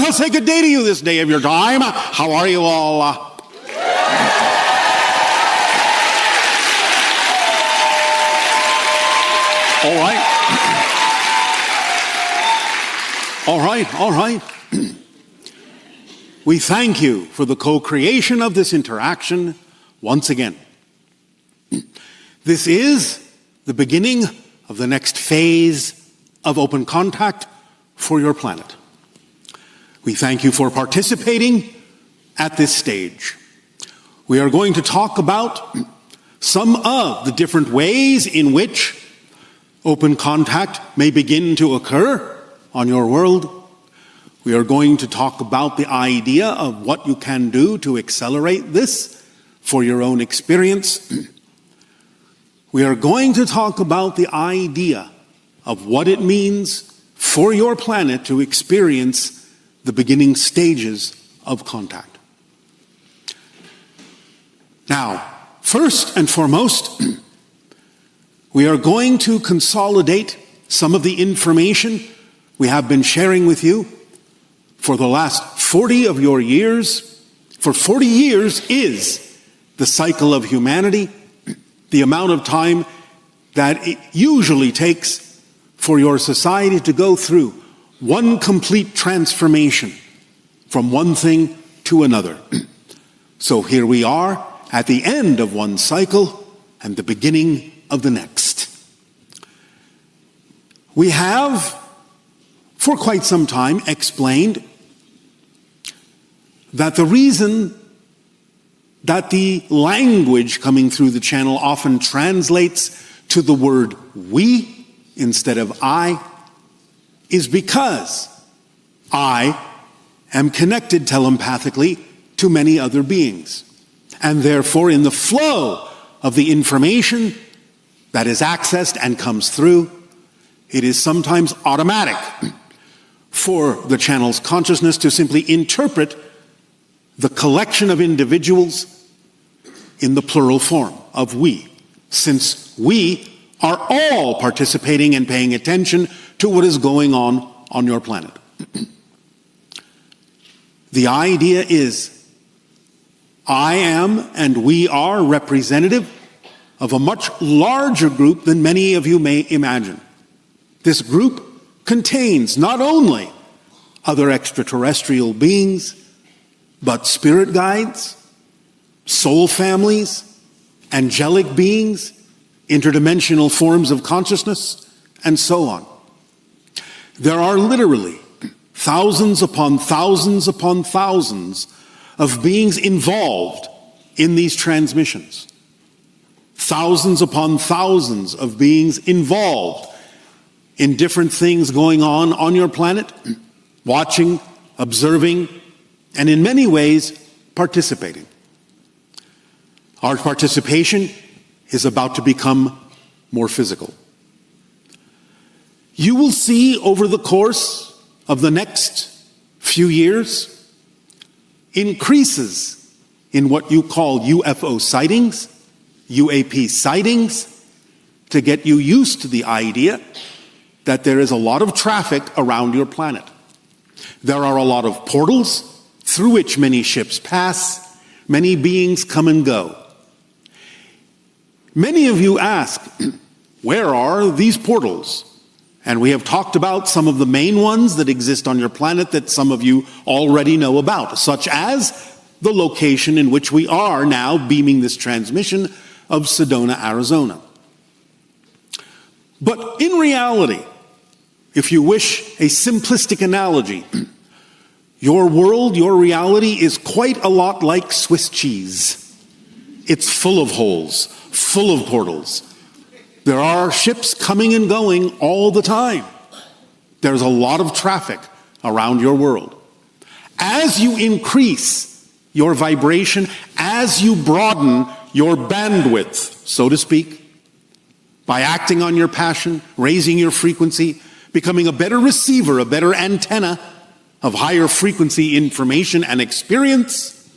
I'll say good day to you this day of your time. How are you all? All right. All right. We thank you for the co-creation of this interaction once again. This is the beginning of the next phase of open contact for your planet. We thank you for participating at this stage. We are going to talk about some of the different ways in which open contact may begin to occur on your world. We are going to talk about the idea of what you can do to accelerate this for your own experience. We are going to talk about the idea of what it means for your planet to experience the beginning stages of contact. Now, first and foremost, we are going to consolidate some of the information we have been sharing with you for the last 40 of your years. For 40 years is the cycle of humanity, the amount of time that it usually takes for your society to go through one complete transformation from one thing to another. So here we are at the end of one cycle and the beginning of the next. We have, for quite some time, explained that the reason that the language coming through the channel often translates to the word we instead of I is because I am connected telepathically to many other beings. And therefore, in the flow of the information that is accessed and comes through, it is sometimes automatic for the channel's consciousness to simply interpret the collection of individuals in the plural form of we, since we are all participating and paying attention to what is going on your planet. The idea is I am and we are representative of a much larger group than many of you may imagine. This group contains not only other extraterrestrial beings, but spirit guides, soul families, angelic beings, interdimensional forms of consciousness, and so on. There are literally thousands upon thousands upon thousands of beings involved in these transmissions. Thousands upon thousands of beings involved in different things going on your planet, watching, observing, and in many ways, participating. Our participation is about to become more physical. You will see over the course of the next few years increases in what you call UFO sightings, UAP sightings, to get you used to the idea that there is a lot of traffic around your planet. There are a lot of portals through which many ships pass, many beings come and go. Many of you ask, where are these portals? And we have talked about some of the main ones that exist on your planet that some of you already know about, such as the location in which we are now beaming this transmission of Sedona, Arizona. But in reality, if you wish a simplistic analogy, your world, your reality is quite a lot like Swiss cheese. It's full of holes, full of portals. There are ships coming and going all the time. There's a lot of traffic around your world. As you increase your vibration, as you broaden your bandwidth, so to speak, by acting on your passion, raising your frequency, becoming a better receiver, a better antenna of higher frequency information and experience,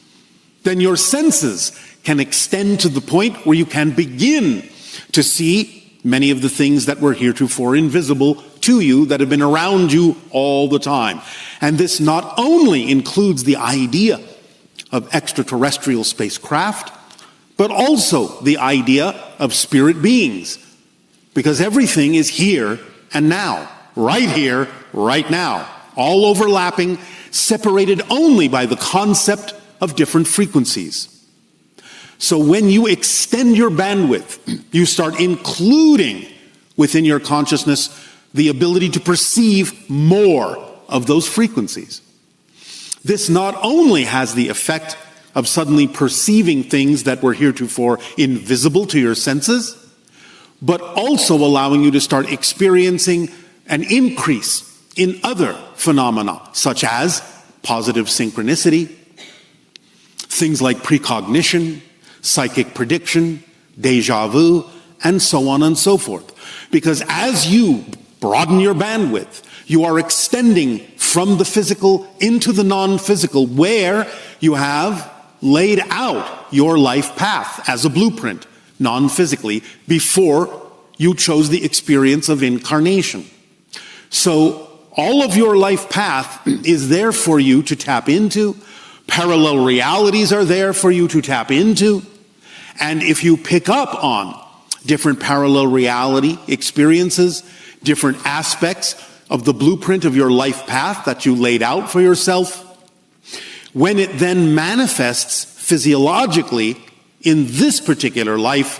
then your senses can extend to the point where you can begin to see many of the things that were heretofore invisible to you that have been around you all the time. And this not only includes the idea of extraterrestrial spacecraft, but also the idea of spirit beings. Because everything is here and now, right here, right now, all overlapping, separated only by the concept of different frequencies. So when you extend your bandwidth, you start including within your consciousness the ability to perceive more of those frequencies. This not only has the effect of suddenly perceiving things that were heretofore invisible to your senses, but also allowing you to start experiencing an increase in other phenomena, such as positive synchronicity, things like precognition, psychic prediction, deja vu, and so on and so forth. Because as you broaden your bandwidth, you are extending from the physical into the non-physical, where you have laid out your life path as a blueprint, non-physically, before you chose the experience of incarnation. So all of your life path is there for you to tap into. Parallel realities are there for you to tap into. And if you pick up on different parallel reality experiences, different aspects of the blueprint of your life path that you laid out for yourself, when it then manifests physiologically in this particular life,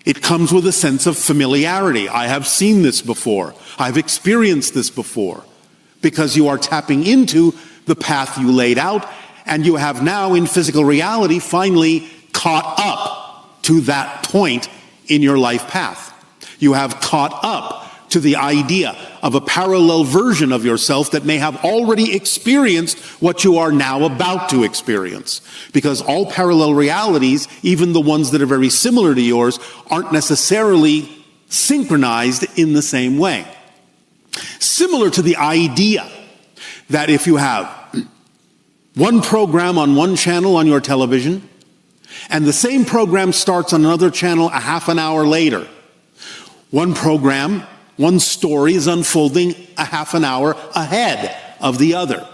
it comes with a sense of familiarity. I have seen this before. I've experienced this before. Because you are tapping into the path you laid out, and you have now in physical reality finally caught up to that point in your life path. You have caught up to the idea of a parallel version of yourself that may have already experienced what you are now about to experience. Because all parallel realities, even the ones that are very similar to yours, aren't necessarily synchronized in the same way. Similar to the idea that if you have one program on one channel on your television, and the same program starts on another channel a half an hour later, one program, one story is unfolding a half an hour ahead of the other.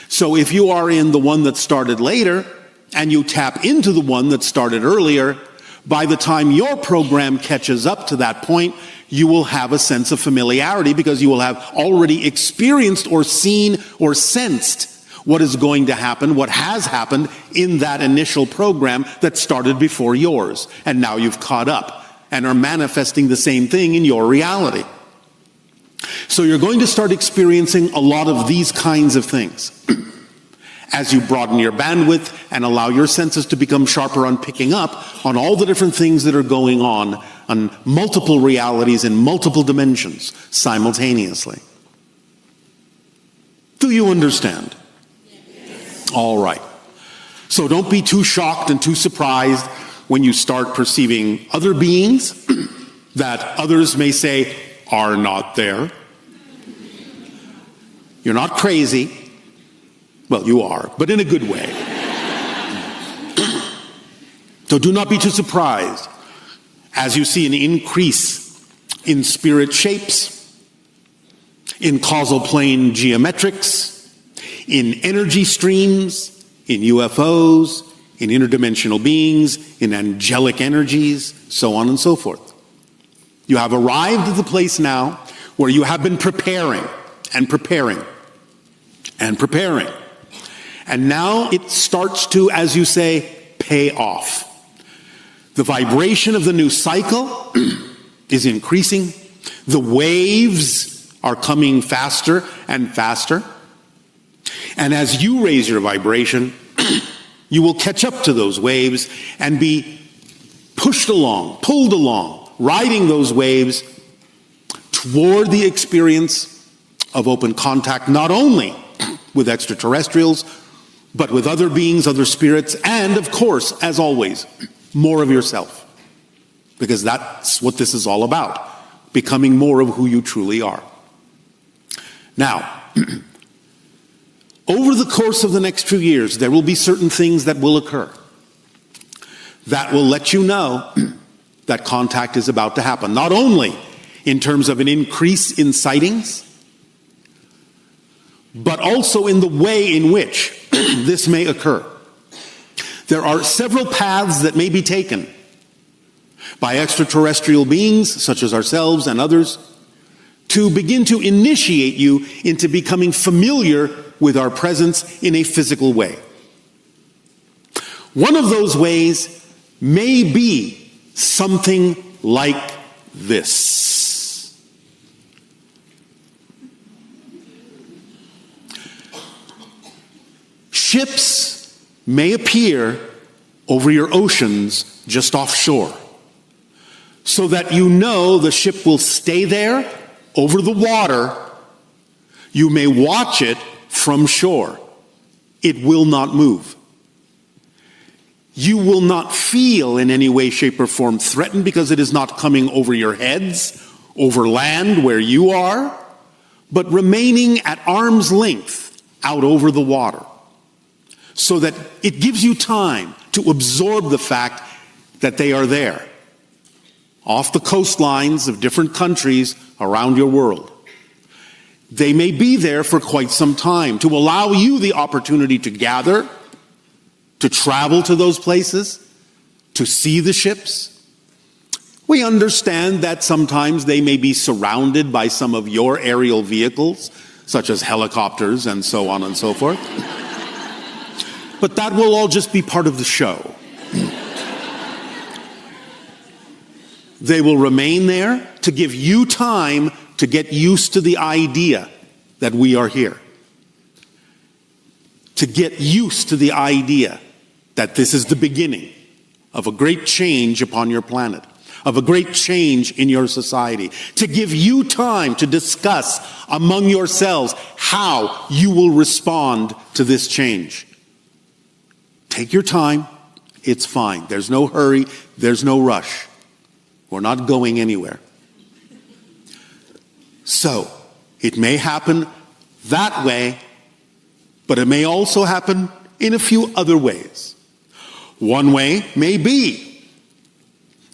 So if you are in the one that started later, and you tap into the one that started earlier, by the time your program catches up to that point, you will have a sense of familiarity because you will have already experienced or seen or sensed what is going to happen, what has happened in that initial program that started before yours. And now you've caught up and are manifesting the same thing in your reality. So you're going to start experiencing a lot of these kinds of things as you broaden your bandwidth and allow your senses to become sharper on picking up on all the different things that are going on multiple realities in multiple dimensions simultaneously. Do you understand? Yes. All right. So don't be too shocked and too surprised when you start perceiving other beings that others may say are not there. You're not crazy. Well, you are, but in a good way. So do not be too surprised as you see an increase in spirit shapes, in causal plane geometrics, in energy streams, in UFOs, in interdimensional beings, in angelic energies, so on and so forth. You have arrived at the place now where you have been preparing and preparing and preparing. And now it starts to, as you say, pay off. The vibration of the new cycle is increasing. The waves are coming faster and faster. And as you raise your vibration, you will catch up to those waves and be pushed along, pulled along, riding those waves toward the experience of open contact, not only with extraterrestrials, but with other beings, other spirits, and of course, as always, more of yourself. Because that's what this is all about, becoming more of who you truly are. Now, over the course of the next few years, there will be certain things that will occur that will let you know that contact is about to happen. Not only in terms of an increase in sightings, but also in the way in which this may occur. There are several paths that may be taken by extraterrestrial beings, such as ourselves and others, to begin to initiate you into becoming familiar with our presence in a physical way. One of those ways may be something like this. Ships may appear over your oceans just offshore, so that you know the ship will stay there over the water. You may watch it from shore. It will not move. You will not feel in any way, shape, or form threatened because it is not coming over your heads, over land where you are, but remaining at arm's length out over the water, so that it gives you time to absorb the fact that they are there, off the coastlines of different countries around your world. They may be there for quite some time to allow you the opportunity to gather, to travel to those places, to see the ships. We understand that sometimes they may be surrounded by some of your aerial vehicles, such as helicopters and so on and so forth. But that will all just be part of the show. They will remain there to give you time to get used to the idea that we are here. To get used to the idea that this is the beginning of a great change upon your planet, of a great change in your society. To give you time to discuss among yourselves how you will respond to this change. Take your time. It's fine. There's no hurry. There's no rush. We're not going anywhere. So, it may happen that way, but it may also happen in a few other ways. One way may be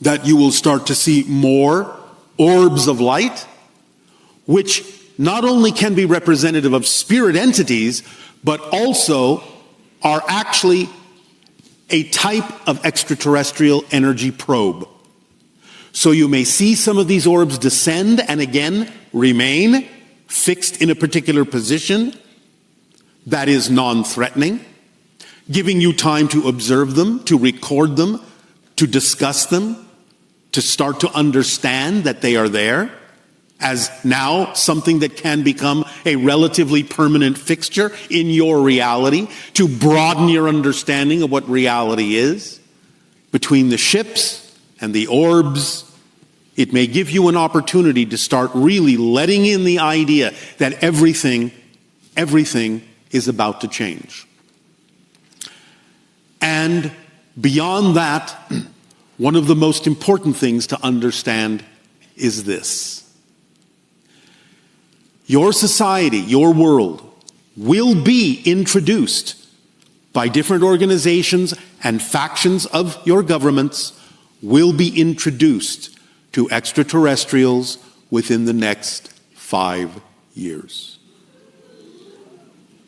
that you will start to see more orbs of light, which not only can be representative of spirit entities, but also are actually a type of extraterrestrial energy probe. So you may see some of these orbs descend and again remain fixed in a particular position that is non-threatening, giving you time to observe them, to record them, to discuss them, to start to understand that they are there as now something that can become a relatively permanent fixture in your reality, to broaden your understanding of what reality is. Between the ships and the orbs, it may give you an opportunity to start really letting in the idea that everything is about to change. And beyond that, one of the most important things to understand is this. Your society, your world, will be introduced by different organizations and factions of your governments, will be introduced to extraterrestrials within the next 5 years.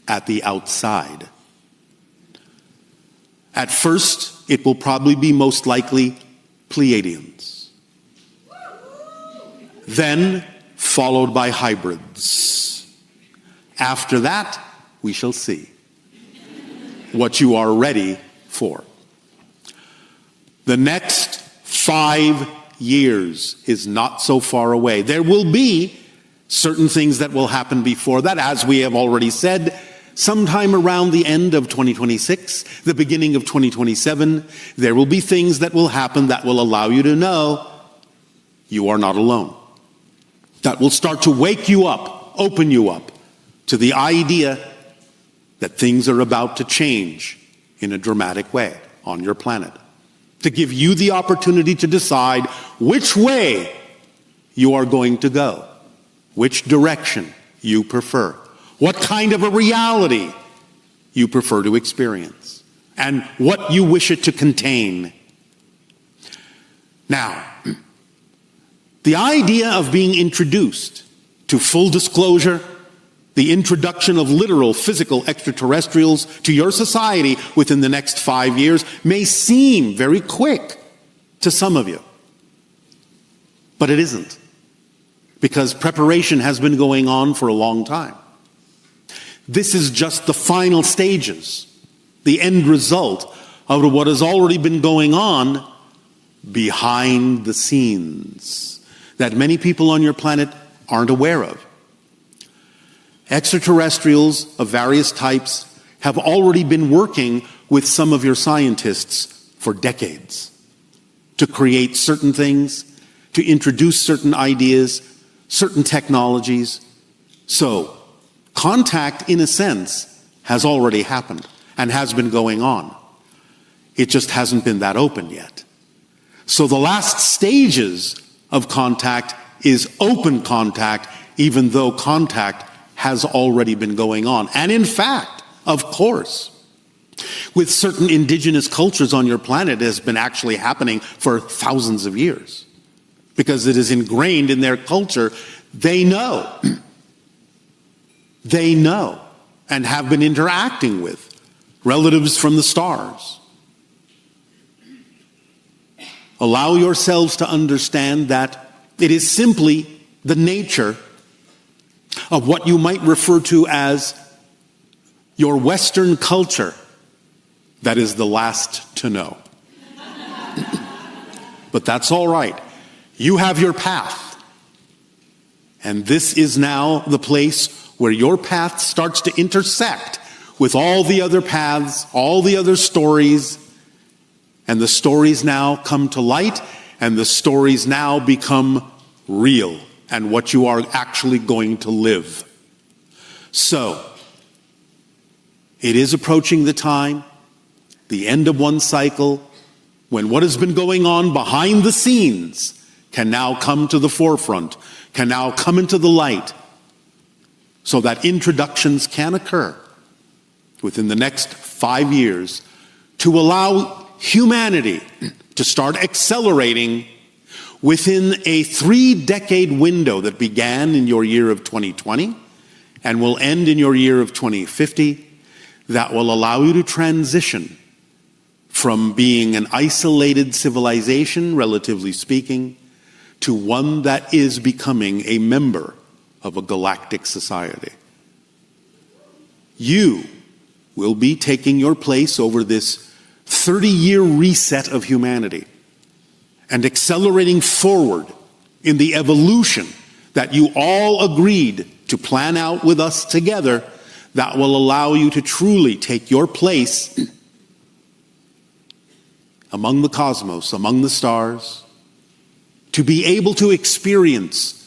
At the outside. At first, it will probably be most likely Pleiadians. Then, followed by hybrids. After that, we shall see what you are ready for. The next 5 years is not so far away. There will be certain things that will happen before that, as we have already said. Sometime around the end of 2026, the beginning of 2027, there will be things that will happen that will allow you to know you are not alone. That will start to wake you up, open you up to the idea that things are about to change in a dramatic way on your planet. To give you the opportunity to decide which way you are going to go, which direction you prefer, what kind of a reality you prefer to experience, and what you wish it to contain. Now, the idea of being introduced to full disclosure, the introduction of literal physical extraterrestrials to your society within the next 5 years may seem very quick to some of you. But it isn't, because preparation has been going on for a long time. This is just the final stages, the end result of what has already been going on behind the scenes that many people on your planet aren't aware of. Extraterrestrials of various types have already been working with some of your scientists for decades to create certain things, to introduce certain ideas, certain technologies. So, contact, in a sense, has already happened and has been going on. It just hasn't been that open yet. So the last stages of contact is open contact, even though contact has already been going on. And in fact, of course, with certain indigenous cultures on your planet, it has been actually happening for thousands of years. Because it is ingrained in their culture, they know. They know and have been interacting with relatives from the stars. Allow yourselves to understand that it is simply the nature of what you might refer to as your Western culture that is the last to know. But that's all right. You have your path. And this is now the place where your path starts to intersect with all the other paths, all the other stories, and the stories now come to light, and the stories now become real and what you are actually going to live. So, it is approaching the time, the end of one cycle, when what has been going on behind the scenes can now come to the forefront, can now come into the light, so that introductions can occur within the next 5 years to allow humanity to start accelerating within a 3-decade window that began in your year of 2020 and will end in your year of 2050, that will allow you to transition from being an isolated civilization, relatively speaking, to one that is becoming a member of a galactic society. You will be taking your place over this 30-year reset of humanity and accelerating forward in the evolution that you all agreed to plan out with us together, that will allow you to truly take your place among the cosmos, among the stars, to be able to experience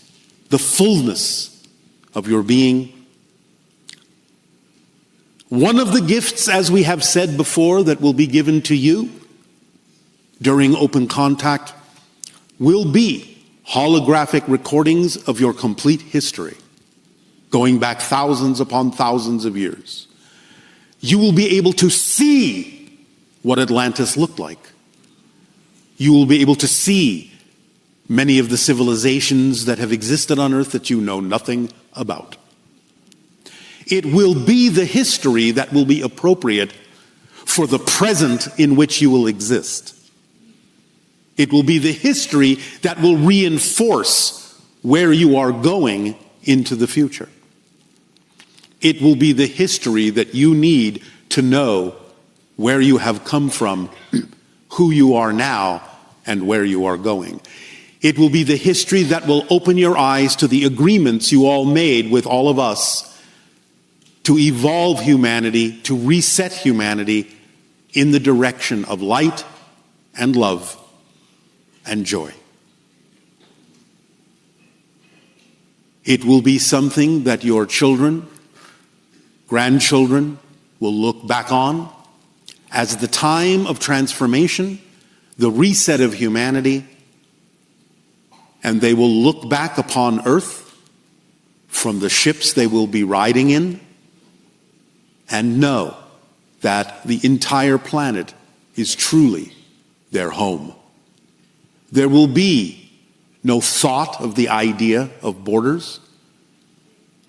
the fullness of your being. One of the gifts, as we have said before, that will be given to you during open contact will be holographic recordings of your complete history, going back thousands upon thousands of years. You will be able to see what Atlantis looked like. You will be able to see many of the civilizations that have existed on Earth that you know nothing about. It will be the history that will be appropriate for the present in which you will exist. It will be the history that will reinforce where you are going into the future. It will be the history that you need to know where you have come from, who you are now, and where you are going. It will be the history that will open your eyes to the agreements you all made with all of us to evolve humanity, to reset humanity in the direction of light and love and joy. It will be something that your children, grandchildren will look back on as the time of transformation, the reset of humanity, and they will look back upon Earth from the ships they will be riding in and know that the entire planet is truly their home. There will be no thought of the idea of borders.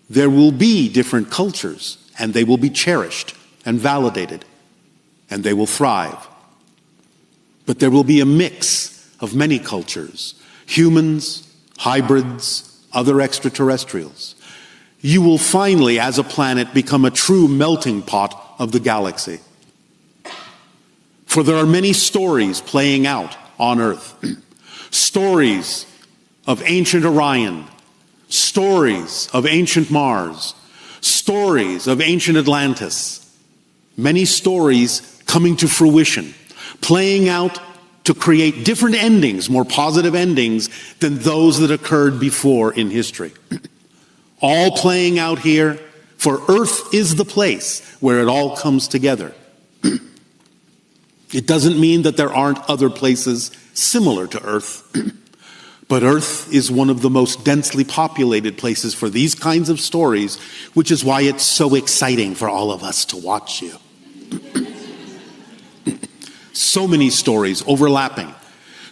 There will be different cultures, and they will be cherished and validated, and they will thrive. But there will be a mix of many cultures, humans, hybrids, other extraterrestrials. You will finally, as a planet, become a true melting pot of the galaxy. For there are many stories playing out on Earth. Stories of ancient Orion, stories of ancient Mars, stories of ancient Atlantis. Many stories coming to fruition, playing out to create different endings, more positive endings than those that occurred before in history. All playing out here, for Earth is the place where it all comes together. It doesn't mean that there aren't other places similar to Earth, but Earth is one of the most densely populated places for these kinds of stories, which is why it's so exciting for all of us to watch you. So many stories overlapping,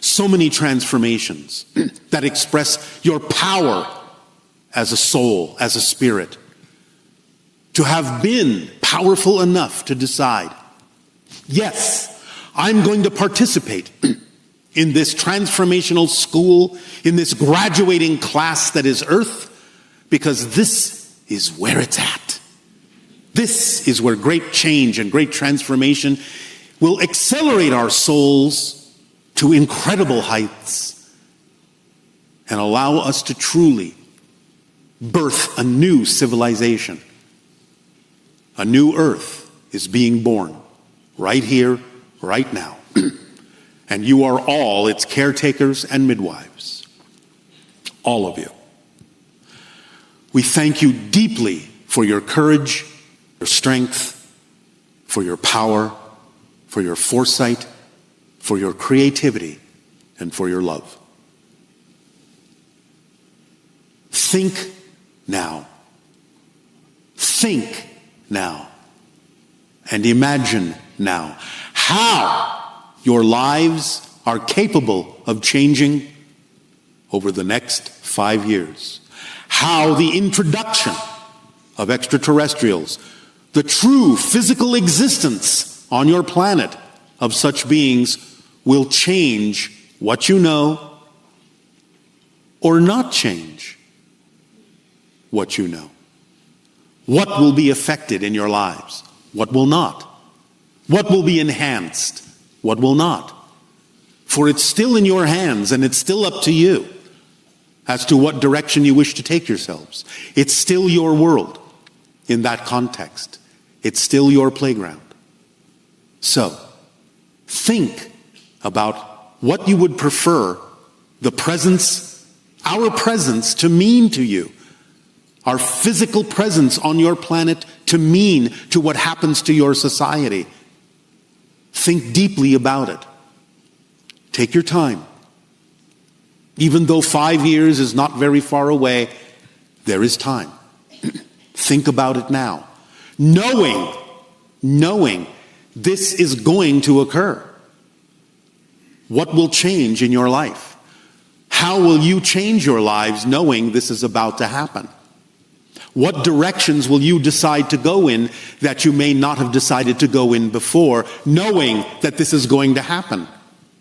so many transformations that express your power as a soul, as a spirit, to have been powerful enough to decide, yes, I'm going to participate in this transformational school, in this graduating class that is Earth, because this is where it's at. This is where great change and great transformation will accelerate our souls to incredible heights and allow us to truly birth a new civilization. A new Earth is being born right here, right now. And you are all its caretakers and midwives. All of you. We thank you deeply for your courage, your strength, for your power, for your foresight, for your creativity, and for your love. Think now. Think now. And imagine now how your lives are capable of changing over the next 5 years. How the introduction of extraterrestrials, the true physical existence on your planet of such beings, will change what you know or not change what you know. What will be affected in your lives? What will not? What will be enhanced? What will not? For it's still in your hands, and it's still up to you as to what direction you wish to take yourselves. It's still your world in that context. It's still your playground. So, think about what you would prefer the presence, our presence, to mean to you. Our physical presence on your planet to mean to what happens to your society. Think deeply about it. Take your time. Even though 5 years is not very far away, there is time. Think about it now. Knowing this is going to occur. What will change in your life? How will you change your lives knowing this is about to happen? What directions will you decide to go in that you may not have decided to go in before, knowing that this is going to happen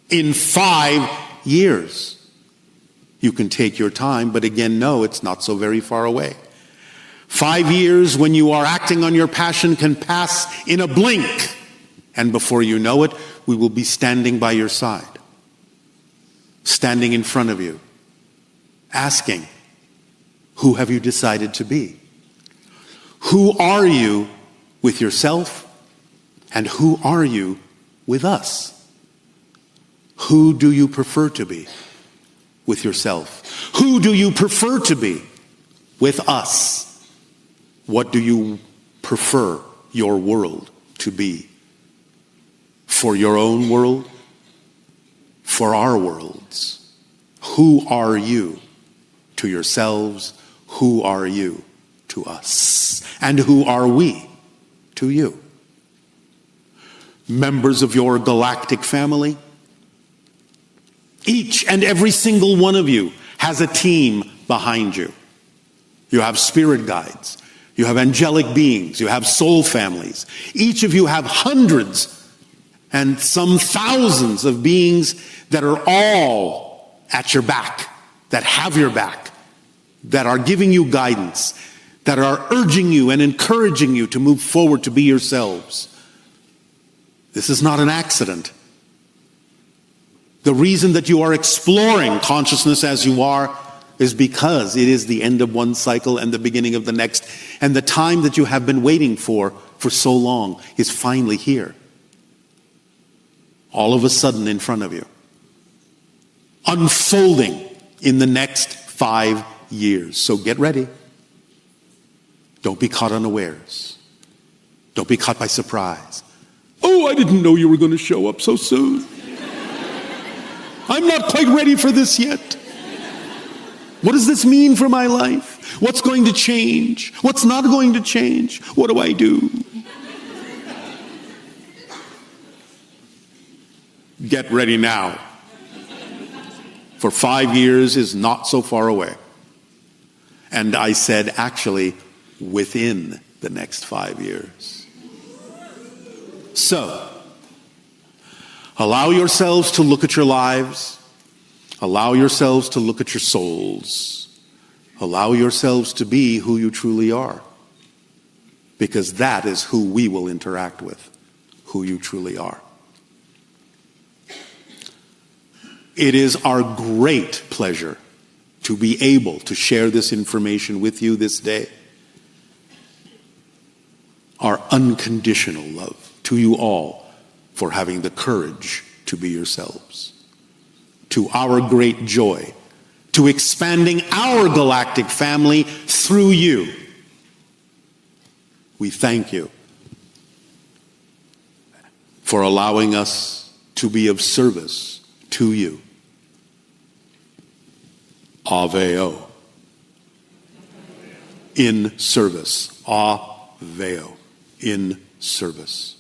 in 5 years? You can take your time, but again, no, it's not so very far away. 5 years when you are acting on your passion can pass in a blink, and before you know it, we will be standing by your side, standing in front of you, asking, who have you decided to be? Who are you with yourself, and who are you with us? Who do you prefer to be with yourself? Who do you prefer to be with us? What do you prefer your world to be? For your own world? For our worlds? Who are you to yourselves? Who are you to us? And who are we to you? Members of your galactic family? Each and every single one of you has a team behind you. You have spirit guides. You have angelic beings. You have soul families. Each of you have hundreds and some thousands of beings that are all at your back, that have your back, that are giving you guidance, that are urging you and encouraging you to move forward to be yourselves. This is not an accident. The reason that you are exploring consciousness as you are is because it is the end of one cycle and the beginning of the next, and the time that you have been waiting for so long is finally here. All of a sudden in front of you. Unfolding in the next 5 years. So get ready. Don't be caught unawares. Don't be caught by surprise. Oh, I didn't know you were going to show up so soon. I'm not quite ready for this yet. What does this mean for my life? What's going to change? What's not going to change? What do I do? Get ready now. For 5 years is not so far away. And I said, actually, within the next 5 years. So, allow yourselves to look at your lives. Allow yourselves to look at your souls. Allow yourselves to be who you truly are. Because that is who we will interact with, who you truly are. It is our great pleasure to be able to share this information with you this day. Our unconditional love to you all for having the courage to be yourselves. To our great joy, to expanding our galactic family through you. We thank you for allowing us to be of service to you. Aveo. In service. Aveo. In service.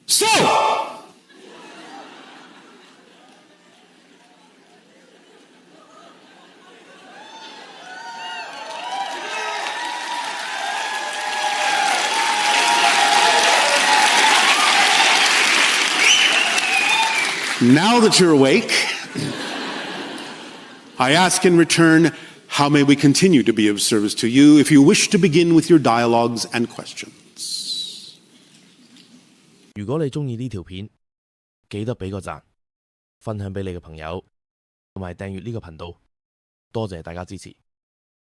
So, now that you're awake, I ask in return, how may we continue to be of service to you if you wish to begin with your dialogues and questions. 如果你鍾意呢條片，記得俾個讚，分享俾你嘅朋友，同埋訂閱呢個頻道。多謝大家支持。